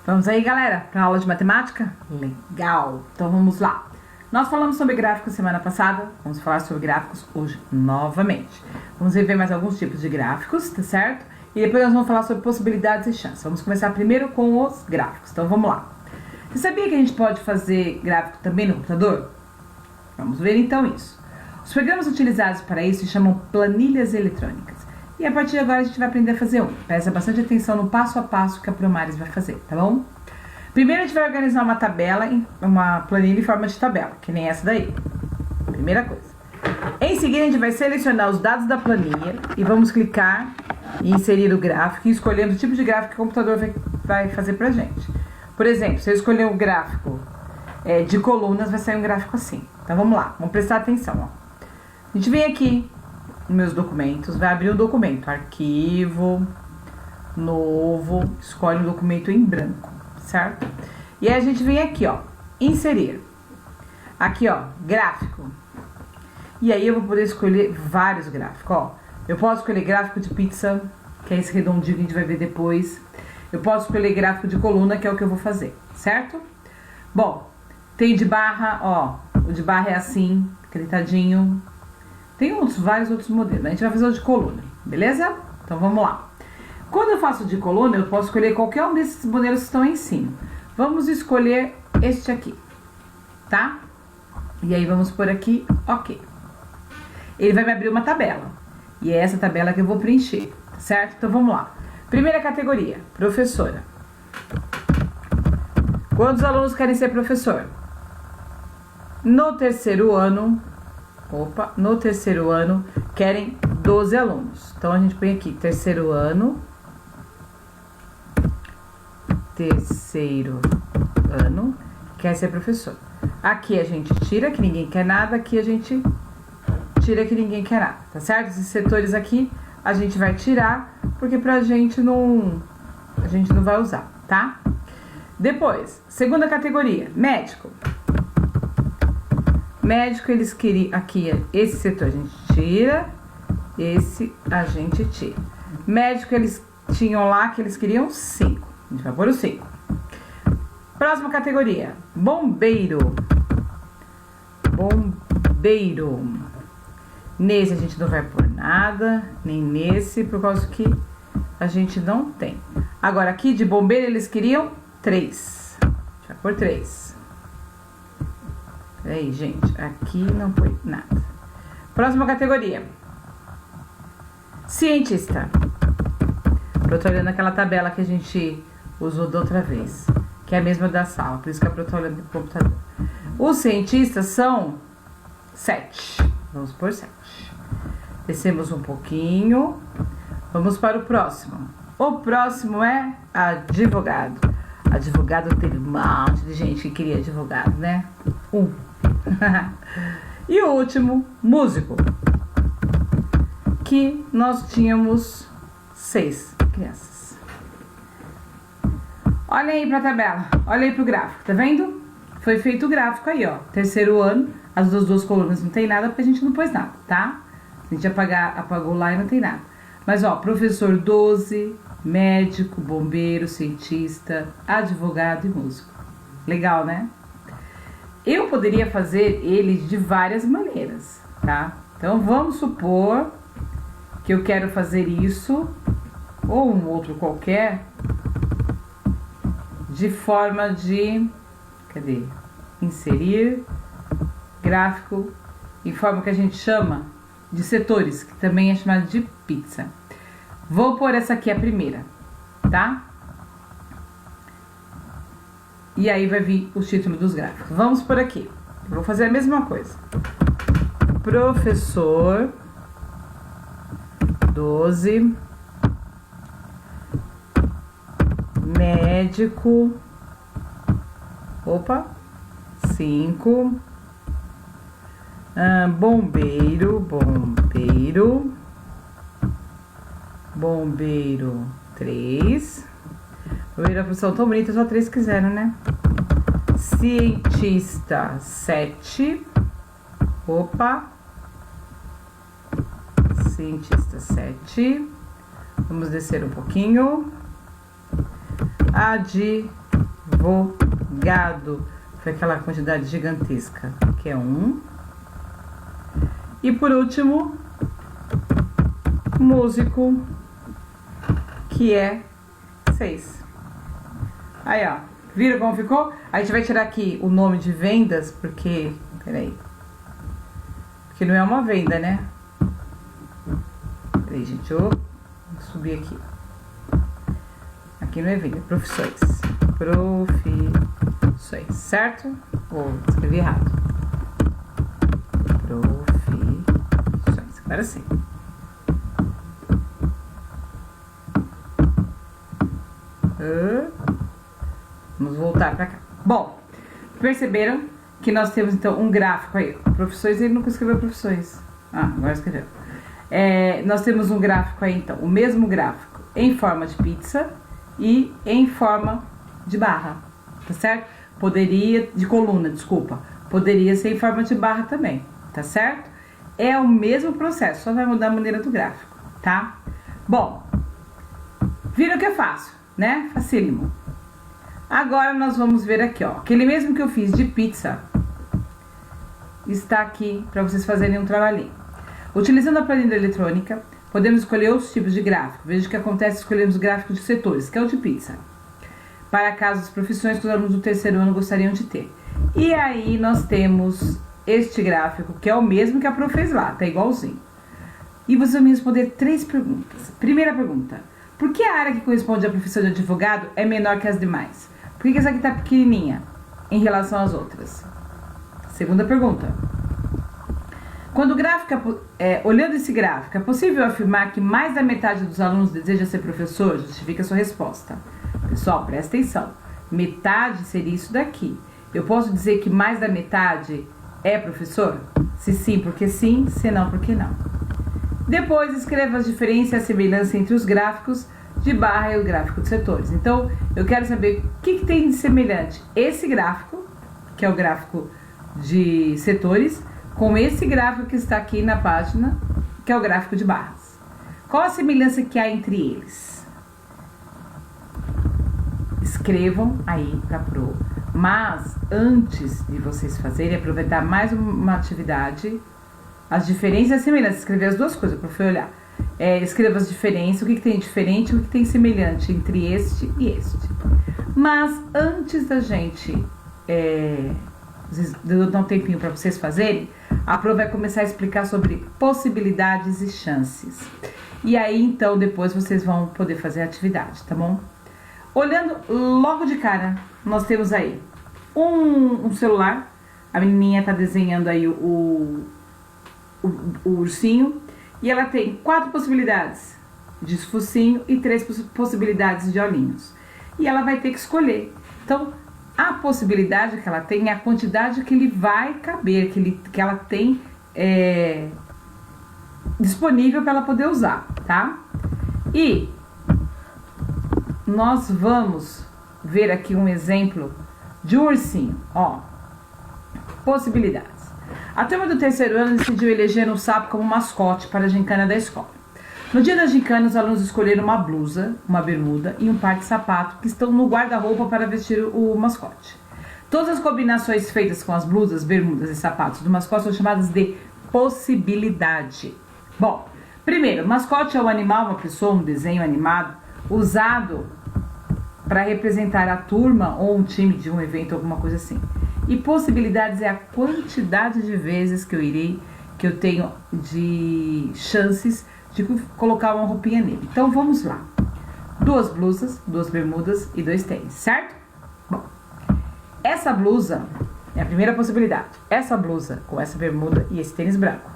Vamos aí, galera, para a aula de matemática? Legal! Então vamos lá. Nós falamos sobre gráficos semana passada, vamos falar sobre gráficos hoje novamente. Vamos rever mais alguns tipos de gráficos, tá certo? E depois nós vamos falar sobre possibilidades e chances. Vamos começar primeiro com os gráficos, então vamos lá. Você sabia que a gente pode fazer gráfico também no computador? Vamos ver então isso. Os programas utilizados para isso se chamam planilhas eletrônicas. E a partir de agora a gente vai aprender a fazer um. Presta bastante atenção no passo a passo que a Promares vai fazer, tá bom? Primeiro a gente vai organizar uma tabela, uma planilha em forma de tabela, que nem essa daí. Primeira coisa. Em seguida a gente vai selecionar os dados da planilha e vamos clicar em inserir o gráfico e escolhemos o tipo de gráfico que o computador vai fazer pra gente. Por exemplo, se eu escolher um gráfico de colunas, vai sair um gráfico assim. Então vamos lá, vamos prestar atenção. Ó. A gente vem aqui nos meus documentos, vai abrir um documento, arquivo, novo, escolhe um documento em branco, certo? E aí a gente vem aqui, ó, inserir. Aqui, ó, gráfico. E aí eu vou poder escolher vários gráficos, ó. Eu posso escolher gráfico de pizza, que é esse redondinho que a gente vai ver depois. Eu posso escolher gráfico de coluna, que é o que eu vou fazer, certo? Bom, tem de barra, ó, o de barra é assim, gritadinho. Tem vários outros modelos, a gente vai fazer o de coluna, beleza? Então vamos lá. Quando eu faço de coluna, eu posso escolher qualquer um desses modelos que estão aí em cima. Vamos escolher este aqui, tá? E aí vamos por aqui, ok. Ele vai me abrir uma tabela, e é essa tabela que eu vou preencher, certo? Então vamos lá. Primeira categoria, professora. Quantos alunos querem ser professor? No terceiro ano, querem 12 alunos. Então a gente põe aqui, terceiro ano, quer ser professor. Aqui a gente tira que ninguém quer nada, aqui a gente tira que ninguém quer nada, tá certo? Esses setores aqui a gente vai tirar, porque a gente não vai usar, tá? Depois, segunda categoria, médico. Médico, eles queriam, aqui, esse setor a gente tira, esse a gente tira. Médico, eles tinham lá que eles queriam 5, a gente vai pôr o 5. Próxima categoria, bombeiro. Bombeiro. Nesse a gente não vai pôr nada, nem nesse, por causa que a gente não tem. Agora, aqui de bombeiro, eles queriam 3, a gente vai pôr 3. Peraí, gente, aqui não foi nada. Próxima categoria. Cientista. Eu tô olhando aquela tabela que a gente usou da outra vez, que é a mesma da sala, por isso que eu tô olhando no computador. Os cientistas são 7. Vamos por 7. Descemos um pouquinho. Vamos para o próximo. O próximo é advogado. Advogado teve um monte de gente que queria advogado, né? 1. E o último, músico, que nós tínhamos 6 crianças. Olha aí pra tabela, olha aí pro gráfico, tá vendo? Foi feito o gráfico aí, ó, terceiro ano, as duas colunas não tem nada porque a gente não pôs nada, tá? A gente apagou lá e não tem nada. Mas ó, professor 12, médico, bombeiro, cientista, advogado e músico. Legal, né? Eu poderia fazer eles de várias maneiras, tá? Então, vamos supor que eu quero fazer isso, ou um outro qualquer, de forma de... Cadê? Inserir gráfico em forma que a gente chama de setores, que também é chamado de pizza. Vou pôr essa aqui a primeira, tá? E aí vai vir os títulos dos gráficos. Vamos por aqui. Eu vou fazer a mesma coisa. Professor 12. Médico. 5. Bombeiro. Bombeiro 3. A função tão bonita, só 3 quiseram, né? Cientista 7. Cientista 7. Vamos descer um pouquinho. Advogado. Foi aquela quantidade gigantesca, que é 1. E por último, músico, que é 6. Aí, ó. Viram como ficou? A gente vai tirar aqui o nome de vendas, porque... Peraí. Porque não é uma venda, né? Peraí, gente. Eu vou subir aqui. Aqui não é venda, é profissões. Profissões, certo? Ou escrevi errado. Profissões. Agora sim. Vamos voltar pra cá. Bom, perceberam que nós temos então um gráfico aí. Profissões, ele nunca escreveu profissões. Ah, agora escreveu. Nós temos um gráfico aí então, o mesmo gráfico em forma de pizza e em forma de barra, tá certo? Poderia, de coluna, desculpa. Poderia ser em forma de barra também, tá certo? É o mesmo processo, só vai mudar a maneira do gráfico, tá? Bom, viram que é fácil, né? Facílimo. Agora nós vamos ver aqui, ó. Aquele mesmo que eu fiz de pizza está aqui para vocês fazerem um trabalhinho. Utilizando a planilha eletrônica, podemos escolher outros tipos de gráfico. Veja o que acontece se escolhermos o gráfico de setores, que é o de pizza, para casos de profissões que os alunos do terceiro ano gostariam de ter. E aí nós temos este gráfico, que é o mesmo que a Pro fez lá, tá igualzinho. E vocês vão me responder 3 perguntas. Primeira pergunta: por que a área que corresponde à profissão de advogado é menor que as demais? Por que essa aqui está pequenininha em relação às outras? Segunda pergunta: quando o gráfico, olhando esse gráfico, é possível afirmar que mais da metade dos alunos deseja ser professor? Justifica a sua resposta. Pessoal, presta atenção. Metade seria isso daqui. Eu posso dizer que mais da metade é professor? Se sim, porque sim. Se não, porque não. Depois, escreva as diferenças e a semelhança entre os gráficos de barra e o gráfico de setores. Então, eu quero saber o que tem de semelhante esse gráfico, que é o gráfico de setores, com esse gráfico que está aqui na página, que é o gráfico de barras. Qual a semelhança que há entre eles? Escrevam aí para Pro. Mas, antes de vocês fazerem, aproveitar mais uma atividade, as diferenças e as semelhanças. Escrever as duas coisas, para eu olhar. Escreva as diferenças, o que tem diferente e o que tem semelhante entre este e este. Mas, antes da gente dar um tempinho para vocês fazerem, a Pro vai começar a explicar sobre possibilidades e chances. E aí, então, depois vocês vão poder fazer a atividade, tá bom? Olhando logo de cara, nós temos aí um celular. A menininha tá desenhando aí o ursinho. E ela tem 4 possibilidades de focinho e 3 possibilidades de olhinhos. E ela vai ter que escolher. Então, a possibilidade que ela tem é a quantidade que ele vai caber, que ela tem disponível para ela poder usar, tá? E nós vamos ver aqui um exemplo de um ursinho, ó. Possibilidades. A turma do terceiro ano decidiu eleger um sapo como mascote para a gincana da escola. No dia da gincana, os alunos escolheram uma blusa, uma bermuda e um par de sapato que estão no guarda-roupa para vestir o mascote. Todas as combinações feitas com as blusas, bermudas e sapatos do mascote são chamadas de possibilidade. Bom, primeiro, mascote é um animal, uma pessoa, um desenho animado usado para representar a turma ou um time de um evento, alguma coisa assim. E possibilidades é a quantidade de vezes que eu tenho de chances de colocar uma roupinha nele. Então vamos lá. 2 blusas, 2 bermudas e 2 tênis, certo? Bom, essa blusa é a primeira possibilidade. Essa blusa com essa bermuda e esse tênis branco.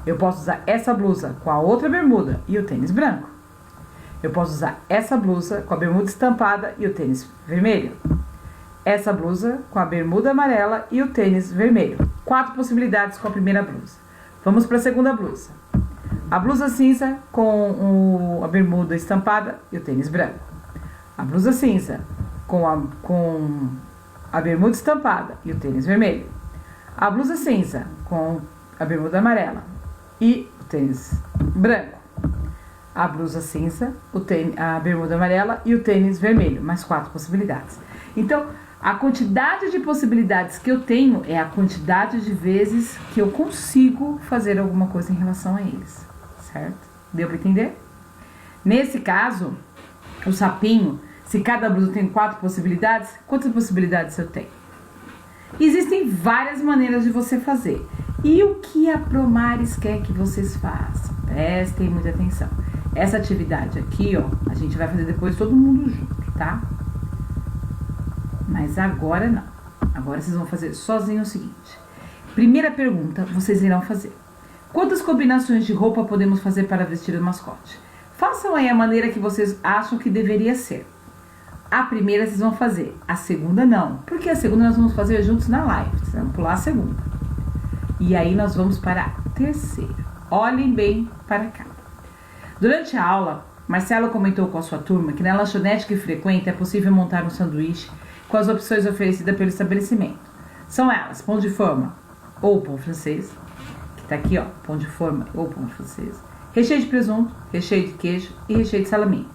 Eu posso usar essa blusa com a outra bermuda e o tênis branco. Eu posso usar essa blusa com a bermuda estampada e o tênis vermelho. Essa blusa com a bermuda amarela e o tênis vermelho. 4 possibilidades com a primeira blusa. Vamos para a segunda blusa. A blusa cinza com a bermuda estampada e o tênis branco. A blusa cinza com a bermuda estampada e o tênis vermelho. A blusa cinza com a bermuda amarela e o tênis branco. A blusa cinza, a bermuda amarela e o tênis vermelho. Mais 4 possibilidades. Então, a quantidade de possibilidades que eu tenho é a quantidade de vezes que eu consigo fazer alguma coisa em relação a eles, certo? Deu para entender? Nesse caso, o sapinho, se cada blusa tem 4 possibilidades, quantas possibilidades eu tenho? Existem várias maneiras de você fazer. E o que a Promares quer que vocês façam? Prestem muita atenção. Essa atividade aqui, ó, a gente vai fazer depois todo mundo junto, tá? Mas agora não. Agora vocês vão fazer sozinho o seguinte. Primeira pergunta, vocês irão fazer. Quantas combinações de roupa podemos fazer para vestir o mascote? Façam aí a maneira que vocês acham que deveria ser. A primeira vocês vão fazer, a segunda não. Porque a segunda nós vamos fazer juntos na live. Vocês vão pular a segunda. E aí nós vamos para a terceira. Olhem bem para cá. Durante a aula, Marcelo comentou com a sua turma que na lanchonete que frequenta é possível montar um sanduíche com as opções oferecidas pelo estabelecimento. São elas, pão de forma ou pão francês, que tá aqui ó, pão de forma ou pão francês, recheio de presunto, recheio de queijo e recheio de salaminho.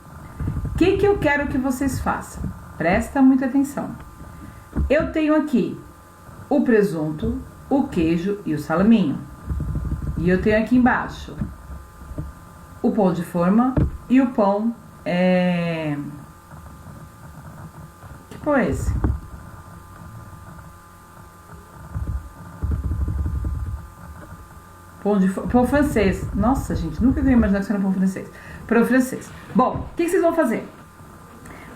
O que eu quero que vocês façam? Presta muita atenção. Eu tenho aqui o presunto, o queijo e o salaminho. E eu tenho aqui embaixo o pão de forma e o pão Que pão é esse? Pão francês. Nossa, gente, nunca ia imaginar que isso era pão francês. Pão francês. Bom, o que vocês vão fazer?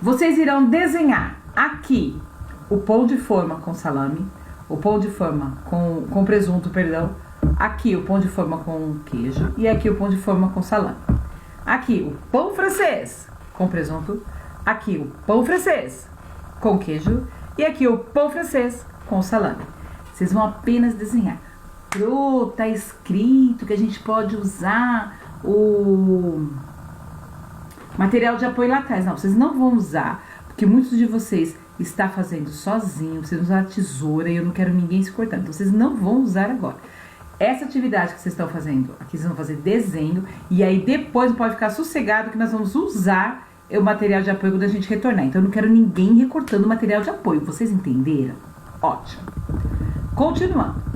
Vocês irão desenhar aqui o pão de forma com salame, o pão de forma com presunto, perdão. Aqui o pão de forma com queijo e aqui o pão de forma com salame. Aqui o pão francês com presunto, aqui o pão francês com queijo e aqui o pão francês com salame. Vocês vão apenas desenhar. Tá escrito que a gente pode usar o material de apoio lá atrás. Não, vocês não vão usar, porque muitos de vocês está fazendo sozinho, vocês vão usar a tesoura e eu não quero ninguém se cortando. Então vocês não vão usar agora. Essa atividade que vocês estão fazendo, aqui vocês vão fazer desenho e aí depois pode ficar sossegado que nós vamos usar o material de apoio quando a gente retornar. Então eu não quero ninguém recortando o material de apoio. Vocês entenderam? Ótimo. Continuando.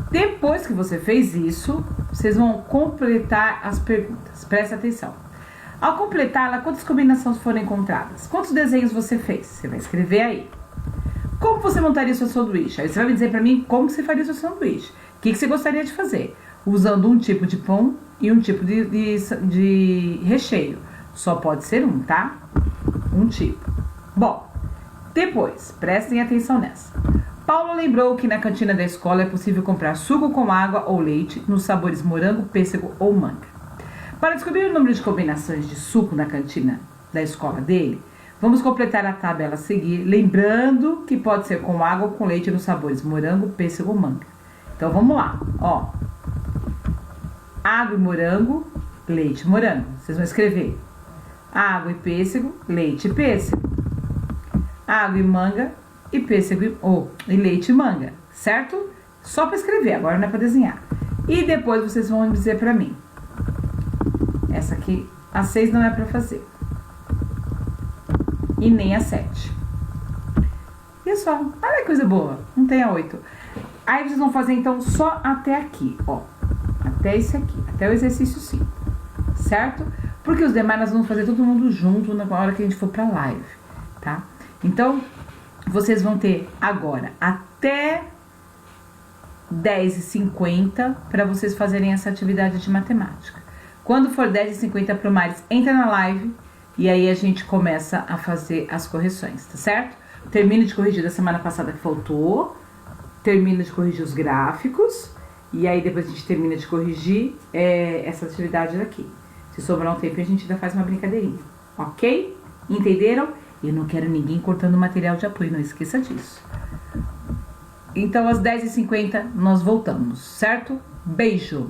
Depois que você fez isso, vocês vão completar as perguntas. Presta atenção. Ao completá-la, quantas combinações foram encontradas? Quantos desenhos você fez? Você vai escrever aí. Como você montaria o seu sanduíche? Aí você vai me dizer pra mim como você faria o seu sanduíche. O que você gostaria de fazer? Usando um tipo de pão e um tipo de recheio. Só pode ser um, tá? Um tipo. Bom, depois, prestem atenção nessa. Paulo lembrou que na cantina da escola é possível comprar suco com água ou leite nos sabores morango, pêssego ou manga. Para descobrir o número de combinações de suco na cantina da escola dele, vamos completar a tabela a seguir, lembrando que pode ser com água ou com leite nos sabores morango, pêssego ou manga. Então vamos lá, ó. Água e morango, leite e morango. Vocês vão escrever água e pêssego, leite e pêssego. Água e manga e pêssego e leite e manga, certo? Só para escrever, agora não é para desenhar. E depois vocês vão dizer para mim. Essa aqui, a 6 não é para fazer. E nem a 7. E só, olha que coisa boa, não tem a 8. Aí vocês vão fazer então só até aqui, ó. Até esse aqui, até o exercício 5, certo? Porque os demais nós vamos fazer todo mundo junto na hora que a gente for pra live, tá? Então, vocês vão ter agora até 10h50 para vocês fazerem essa atividade de matemática. Quando for 10h50 pro Maris, entra na live e aí a gente começa a fazer as correções, tá certo? Termino de corrigir da semana passada que faltou, termino de corrigir os gráficos e aí depois a gente termina de corrigir essa atividade daqui. Se sobrar um tempo a gente ainda faz uma brincadeirinha, ok? Entenderam? Eu não quero ninguém cortando material de apoio, não esqueça disso. Então às 10h50 nós voltamos, certo? Beijo!